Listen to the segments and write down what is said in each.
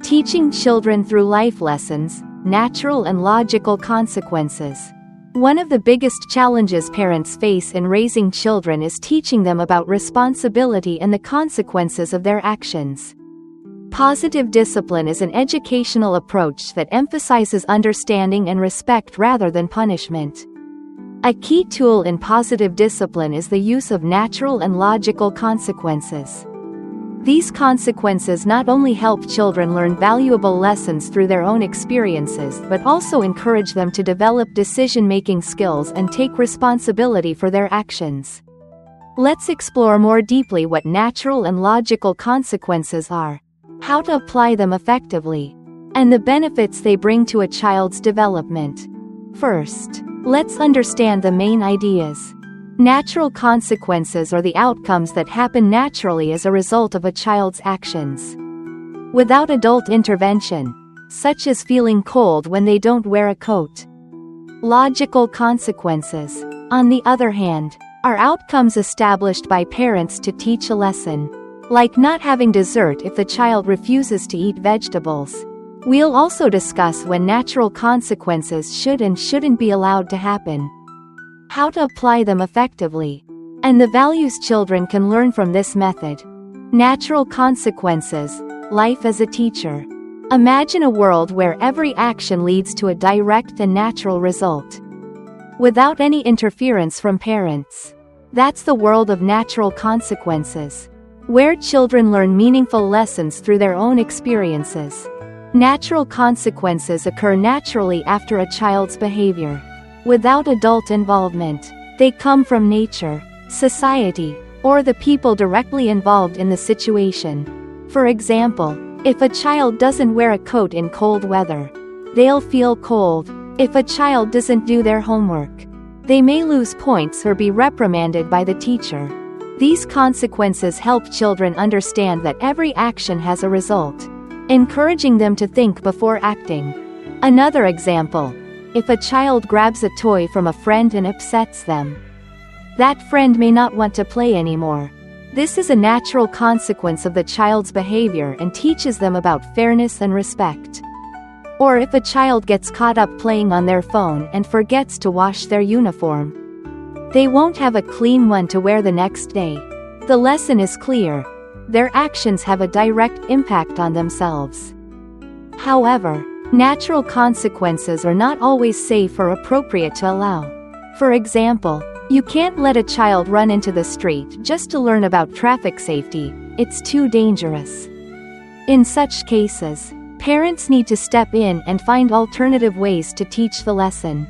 Teaching children through life lessons, natural and logical consequences. One of the biggest challenges parents face in raising children is teaching them about responsibility and the consequences of their actions. Positive discipline is an educational approach that emphasizes understanding and respect rather than punishment. A key tool in positive discipline is the use of natural and logical consequences. These consequences not only help children learn valuable lessons through their own experiences but also encourage them to develop decision-making skills and take responsibility for their actions. Let's explore more deeply what natural and logical consequences are, how to apply them effectively, and the benefits they bring to a child's development. First, let's understand the main ideas. Natural consequences are the outcomes that happen naturally as a result of a child's actions. Without adult intervention, such as feeling cold when they don't wear a coat. Logical consequences, on the other hand, are outcomes established by parents to teach a lesson, like not having dessert if the child refuses to eat vegetables. We'll also discuss when natural consequences should and shouldn't be allowed to happen, how to apply them effectively, and the values children can learn from this method. Natural consequences, life as a teacher. Imagine a world where every action leads to a direct and natural result, without any interference from parents. That's the world of natural consequences, where children learn meaningful lessons through their own experiences. Natural consequences occur naturally after a child's behavior, without adult involvement. They come from nature, society, or the people directly involved in the situation. For example, if a child doesn't wear a coat in cold weather, they'll feel cold. If a child doesn't do their homework, they may lose points or be reprimanded by the teacher. These consequences help children understand that every action has a result, encouraging them to think before acting. Another example: if a child grabs a toy from a friend and upsets them, that friend may not want to play anymore. This is a natural consequence of the child's behavior and teaches them about fairness and respect. Or if a child gets caught up playing on their phone and forgets to wash their uniform, they won't have a clean one to wear the next day. The lesson is clear: their actions have a direct impact on themselves. However, natural consequences are not always safe or appropriate to allow. For example, you can't let a child run into the street just to learn about traffic safety. It's too dangerous. In such cases, parents need to step in and find alternative ways to teach the lesson.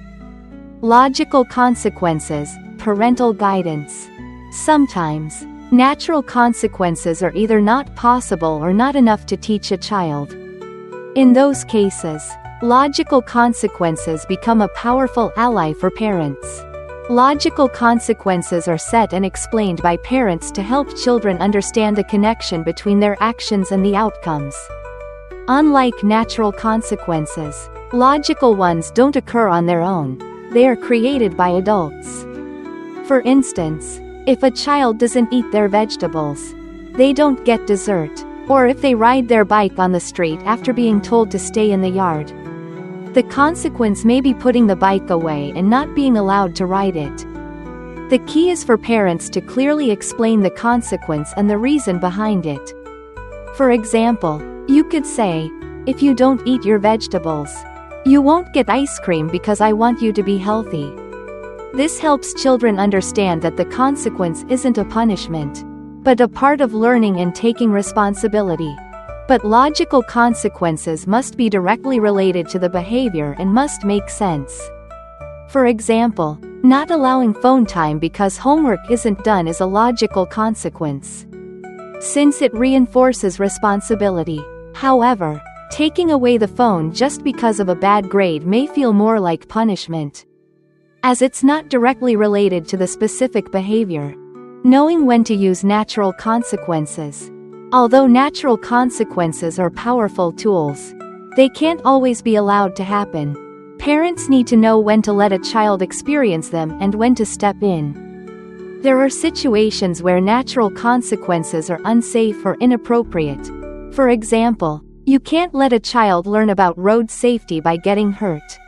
Logical consequences, parental guidance. Sometimes, natural consequences are either not possible or not enough to teach a child. In those cases, logical consequences become a powerful ally for parents. Logical consequences are set and explained by parents to help children understand the connection between their actions and the outcomes. Unlike natural consequences, logical ones don't occur on their own. They are created by adults. For instance, if a child doesn't eat their vegetables, they don't get dessert. Or if they ride their bike on the street after being told to stay in the yard, the consequence may be putting the bike away and not being allowed to ride it. The key is for parents to clearly explain the consequence and the reason behind it. For example, you could say, "If you don't eat your vegetables, you won't get ice cream because I want you to be healthy." This helps children understand that the consequence isn't a punishment, but a part of learning and taking responsibility. But logical consequences must be directly related to the behavior and must make sense. For example, not allowing phone time because homework isn't done is a logical consequence, since it reinforces responsibility. However, taking away the phone just because of a bad grade may feel more like punishment, as it's not directly related to the specific behavior. Knowing when to use natural consequences. Although natural consequences are powerful tools, they can't always be allowed to happen. Parents need to know when to let a child experience them and when to step in. There are situations where natural consequences are unsafe or inappropriate. For example, You can't let a child learn about road safety by getting hurt.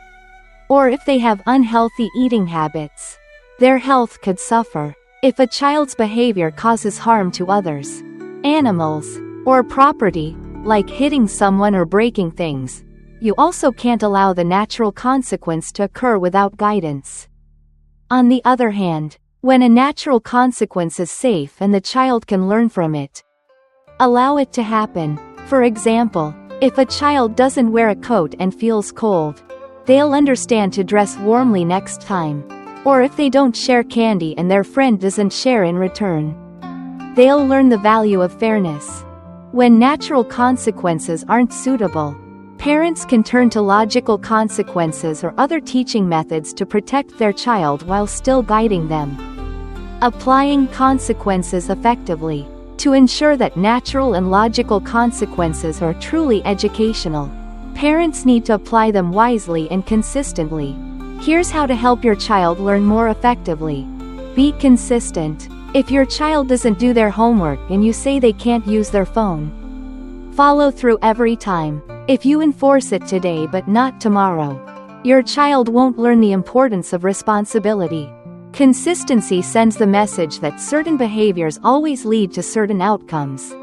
Or if they have unhealthy eating habits, their health could suffer. If a child's behavior causes harm to others, animals, or property, like hitting someone or breaking things, you also can't allow the natural consequence to occur without guidance. On the other hand, when a natural consequence is safe and the child can learn from it, allow it to happen. For example, if a child doesn't wear a coat and feels cold, they'll understand to dress warmly next time. Or if they don't share candy and their friend doesn't share in return, they'll learn the value of fairness. When natural consequences aren't suitable, parents can turn to logical consequences or other teaching methods to protect their child while still guiding them. Applying consequences effectively. To ensure that natural and logical consequences are truly educational, parents need to apply them wisely and consistently. Here's how to help your child learn more effectively. Be consistent. If your child doesn't do their homework and you say they can't use their phone, follow through every time. If you enforce it today but not tomorrow, your child won't learn the importance of responsibility. Consistency sends the message that certain behaviors always lead to certain outcomes.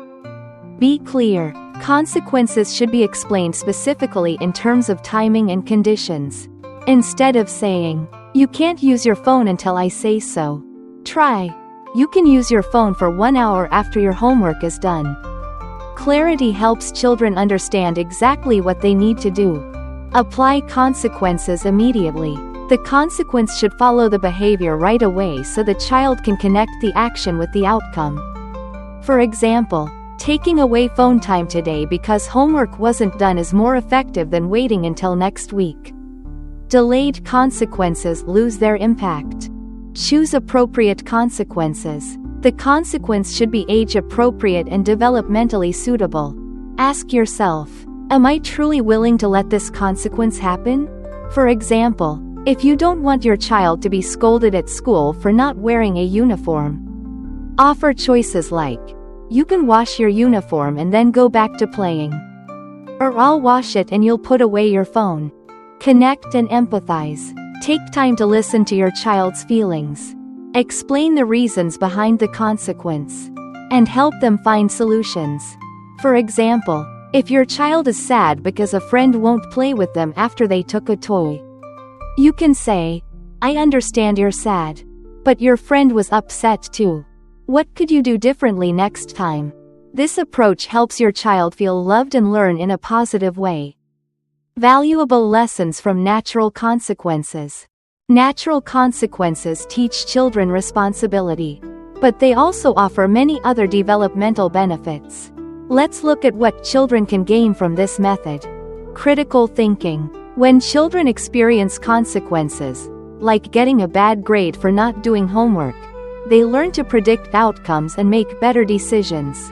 Be clear. Consequences should be explained specifically in terms of timing and conditions. Instead of saying, "You can't use your phone until I say so," try, "You can use your phone for 1 hour after your homework is done." Clarity helps children understand exactly what they need to do. Apply consequences immediately. The consequence should follow the behavior right away so the child can connect the action with the outcome. For example, taking away phone time today because homework wasn't done is more effective than waiting until next week. Delayed consequences lose their impact. Choose appropriate consequences. The consequence should be age-appropriate and developmentally suitable. Ask yourself, am I truly willing to let this consequence happen? For example, if you don't want your child to be scolded at school for not wearing a uniform, offer choices like, "You can wash your uniform and then go back to playing," or "I'll wash it and you'll put away your phone." Connect and empathize. Take time to listen to your child's feelings. Explain the reasons behind the consequence, and help them find solutions. For example, if your child is sad because a friend won't play with them after they took a toy, you can say, "I understand you're sad, but your friend was upset too. What could you do differently next time?" This approach helps your child feel loved and learn in a positive way. Valuable lessons from natural consequences. Natural consequences teach children responsibility, but they also offer many other developmental benefits. Let's look at what children can gain from this method. Critical thinking. When children experience consequences, like getting a bad grade for not doing homework, they learn to predict outcomes and make better decisions.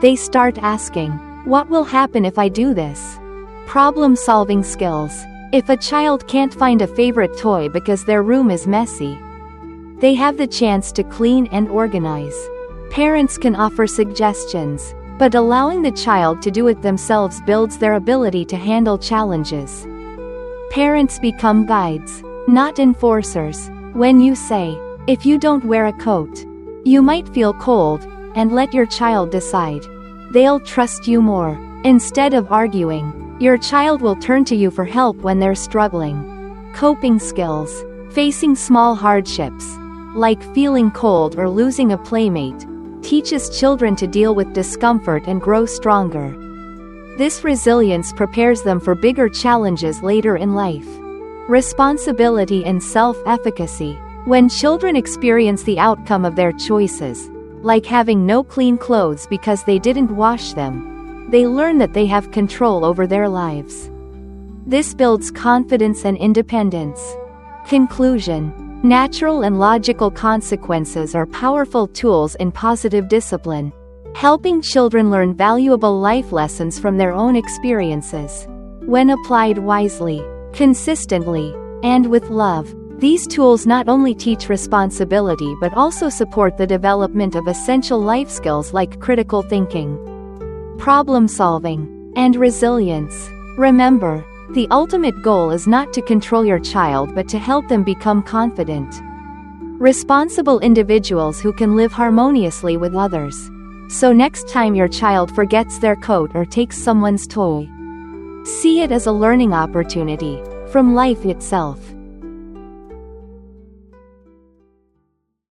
They start asking, "What will happen if I do this?" Problem-solving skills. If a child can't find a favorite toy because their room is messy, they have the chance to clean and organize. Parents can offer suggestions, but allowing the child to do it themselves builds their ability to handle challenges. Parents become guides, not enforcers. When you say, "If you don't wear a coat, you might feel cold," and let your child decide, they'll trust you more. Instead of arguing, your child will turn to you for help when they're struggling. Coping skills. Facing small hardships, like feeling cold or losing a playmate, teaches children to deal with discomfort and grow stronger. This resilience prepares them for bigger challenges later in life. Responsibility and self-efficacy. When children experience the outcome of their choices, like having no clean clothes because they didn't wash them, they learn that they have control over their lives. This builds confidence and independence. Conclusion. Natural and logical consequences are powerful tools in positive discipline, helping children learn valuable life lessons from their own experiences. When applied wisely, consistently, and with love, these tools not only teach responsibility but also support the development of essential life skills like critical thinking, problem-solving, and resilience. Remember, the ultimate goal is not to control your child but to help them become confident, responsible individuals who can live harmoniously with others. So next time your child forgets their coat or takes someone's toy, see it as a learning opportunity from life itself.